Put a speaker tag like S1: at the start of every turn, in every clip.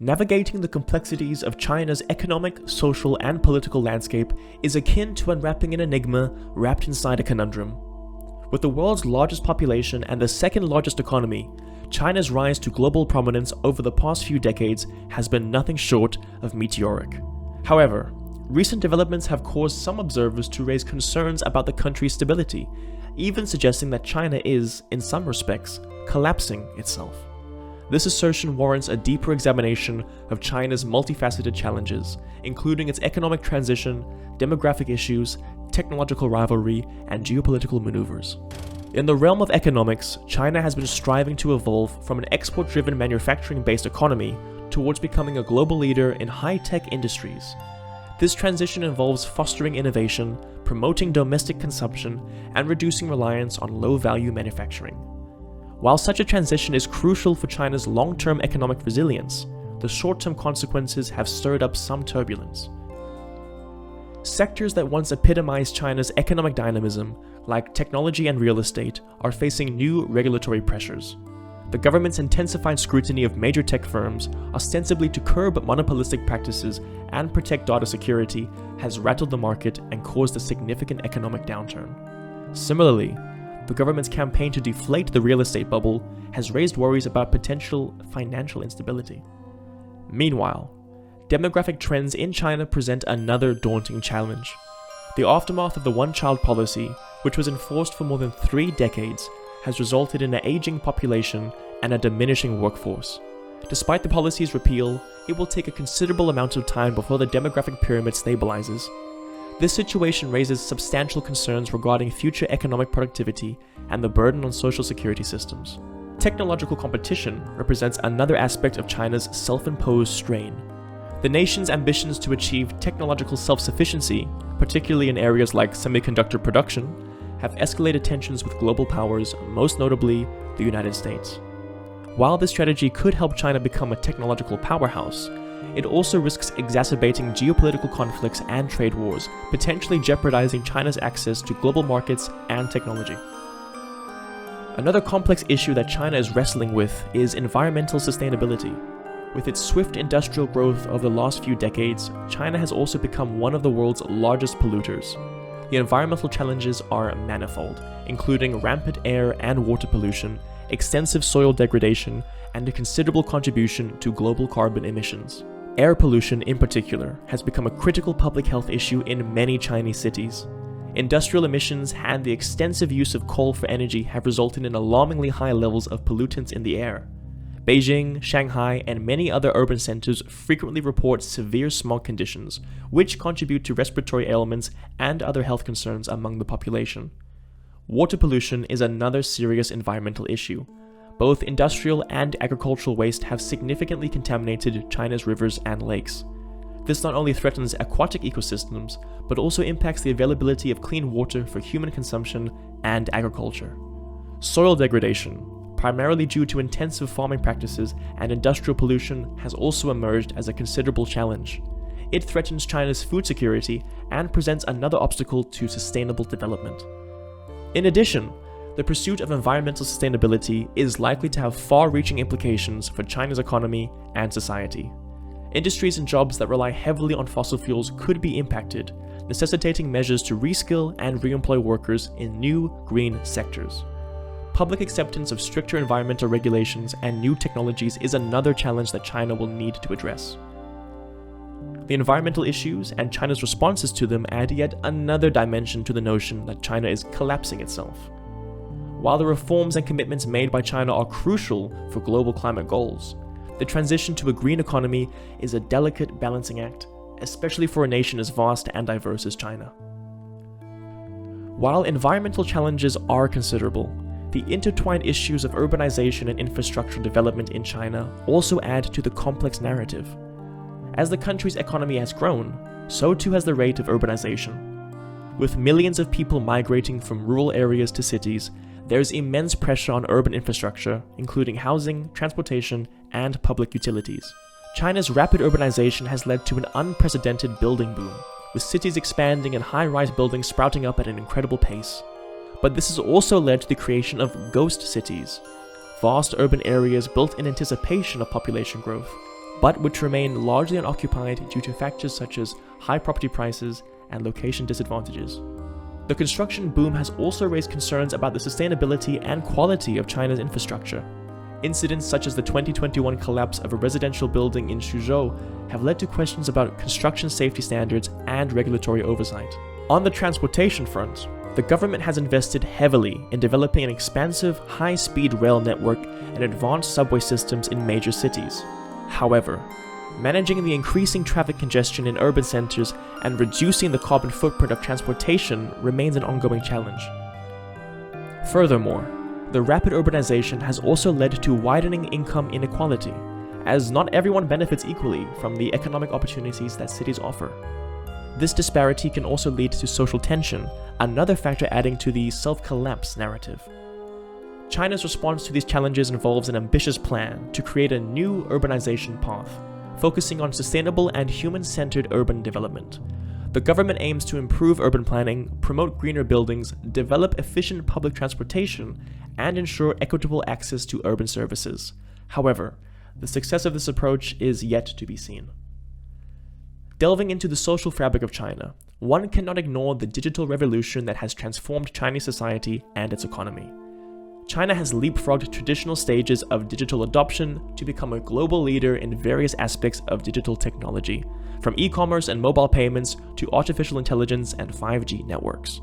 S1: Navigating the complexities of China's economic, social, and political landscape is akin to unwrapping an enigma wrapped inside a conundrum. With the world's largest population and the second largest economy, China's rise to global prominence over the past few decades has been nothing short of meteoric. However, recent developments have caused some observers to raise concerns about the country's stability, even suggesting that China is, in some respects, collapsing itself. This assertion warrants a deeper examination of China's multifaceted challenges, including its economic transition, demographic issues, technological rivalry, and geopolitical maneuvers. In the realm of economics, China has been striving to evolve from an export-driven manufacturing-based economy towards becoming a global leader in high-tech industries. This transition involves fostering innovation, promoting domestic consumption, and reducing reliance on low-value manufacturing. While such a transition is crucial for China's long-term economic resilience, the short-term consequences have stirred up some turbulence. Sectors that once epitomized China's economic dynamism, like technology and real estate, are facing new regulatory pressures. The government's intensified scrutiny of major tech firms, ostensibly to curb monopolistic practices and protect data security, has rattled the market and caused a significant economic downturn. Similarly, the government's campaign to deflate the real estate bubble has raised worries about potential financial instability. Meanwhile, demographic trends in China present another daunting challenge. The aftermath of the one-child policy, which was enforced for more than 3 decades, has resulted in an aging population and a diminishing workforce. Despite the policy's repeal, it will take a considerable amount of time before the demographic pyramid stabilizes. This situation raises substantial concerns regarding future economic productivity and the burden on social security systems. Technological competition represents another aspect of China's self-imposed strain. The nation's ambitions to achieve technological self-sufficiency, particularly in areas like semiconductor production, have escalated tensions with global powers, most notably the United States. While this strategy could help China become a technological powerhouse, it also risks exacerbating geopolitical conflicts and trade wars, potentially jeopardizing China's access to global markets and technology. Another complex issue that China is wrestling with is environmental sustainability. With its swift industrial growth over the last few decades, China has also become one of the world's largest polluters. The environmental challenges are manifold, including rampant air and water pollution, extensive soil degradation, and a considerable contribution to global carbon emissions. Air pollution, in particular, has become a critical public health issue in many Chinese cities. Industrial emissions and the extensive use of coal for energy have resulted in alarmingly high levels of pollutants in the air. Beijing, Shanghai, and many other urban centers frequently report severe smog conditions, which contribute to respiratory ailments and other health concerns among the population. Water pollution is another serious environmental issue. Both industrial and agricultural waste have significantly contaminated China's rivers and lakes. This not only threatens aquatic ecosystems, but also impacts the availability of clean water for human consumption and agriculture. Soil degradation, primarily due to intensive farming practices and industrial pollution, has also emerged as a considerable challenge. It threatens China's food security and presents another obstacle to sustainable development. In addition, the pursuit of environmental sustainability is likely to have far-reaching implications for China's economy and society. Industries and jobs that rely heavily on fossil fuels could be impacted, necessitating measures to reskill and re-employ workers in new green sectors. Public acceptance of stricter environmental regulations and new technologies is another challenge that China will need to address. The environmental issues and China's responses to them add yet another dimension to the notion that China is collapsing itself. While the reforms and commitments made by China are crucial for global climate goals, the transition to a green economy is a delicate balancing act, especially for a nation as vast and diverse as China. While environmental challenges are considerable, the intertwined issues of urbanization and infrastructure development in China also add to the complex narrative. As the country's economy has grown, so too has the rate of urbanization. With millions of people migrating from rural areas to cities, there is immense pressure on urban infrastructure, including housing, transportation, and public utilities. China's rapid urbanization has led to an unprecedented building boom, with cities expanding and high-rise buildings sprouting up at an incredible pace. But this has also led to the creation of ghost cities, vast urban areas built in anticipation of population growth, but which remain largely unoccupied due to factors such as high property prices and location disadvantages. The construction boom has also raised concerns about the sustainability and quality of China's infrastructure. Incidents such as the 2021 collapse of a residential building in Suzhou have led to questions about construction safety standards and regulatory oversight. On the transportation front, the government has invested heavily in developing an expansive, high-speed rail network and advanced subway systems in major cities. However, managing the increasing traffic congestion in urban centers and reducing the carbon footprint of transportation remains an ongoing challenge. Furthermore, the rapid urbanization has also led to widening income inequality, as not everyone benefits equally from the economic opportunities that cities offer. This disparity can also lead to social tension, another factor adding to the self-collapse narrative. China's response to these challenges involves an ambitious plan to create a new urbanization path, focusing on sustainable and human-centered urban development. The government aims to improve urban planning, promote greener buildings, develop efficient public transportation, and ensure equitable access to urban services. However, the success of this approach is yet to be seen. Delving into the social fabric of China, one cannot ignore the digital revolution that has transformed Chinese society and its economy. China has leapfrogged traditional stages of digital adoption to become a global leader in various aspects of digital technology, from e-commerce and mobile payments to artificial intelligence and 5G networks.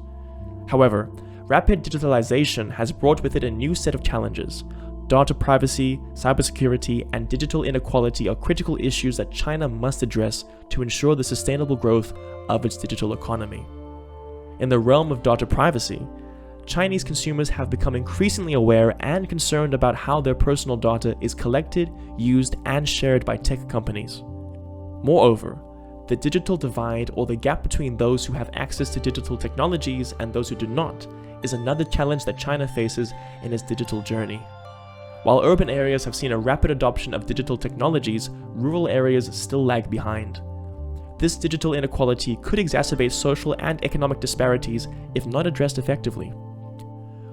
S1: However, rapid digitalization has brought with it a new set of challenges. Data privacy, cybersecurity, and digital inequality are critical issues that China must address to ensure the sustainable growth of its digital economy. In the realm of data privacy, Chinese consumers have become increasingly aware and concerned about how their personal data is collected, used, and shared by tech companies. Moreover, the digital divide, or the gap between those who have access to digital technologies and those who do not, is another challenge that China faces in its digital journey. While urban areas have seen a rapid adoption of digital technologies, rural areas still lag behind. This digital inequality could exacerbate social and economic disparities if not addressed effectively.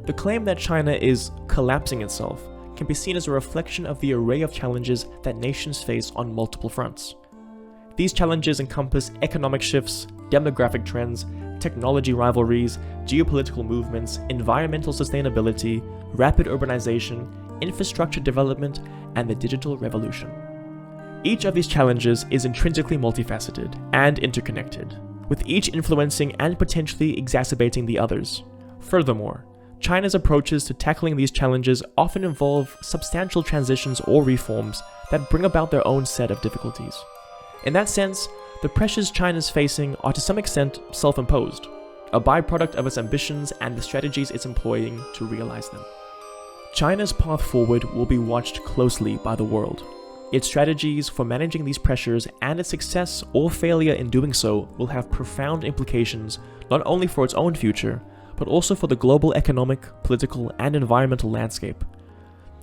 S1: The claim that China is collapsing itself can be seen as a reflection of the array of challenges that nations face on multiple fronts. These challenges encompass economic shifts, demographic trends, technology rivalries, geopolitical movements, environmental sustainability, rapid urbanization, infrastructure development, and the digital revolution. Each of these challenges is intrinsically multifaceted and interconnected, with each influencing and potentially exacerbating the others. Furthermore, China's approaches to tackling these challenges often involve substantial transitions or reforms that bring about their own set of difficulties. In that sense, the pressures China is facing are to some extent self-imposed, a byproduct of its ambitions and the strategies it's employing to realize them. China's path forward will be watched closely by the world. Its strategies for managing these pressures and its success or failure in doing so will have profound implications not only for its own future, but also for the global economic, political, and environmental landscape.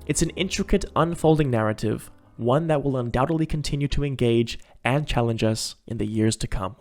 S1: It's an intricate, unfolding narrative, one that will undoubtedly continue to engage and challenge us in the years to come.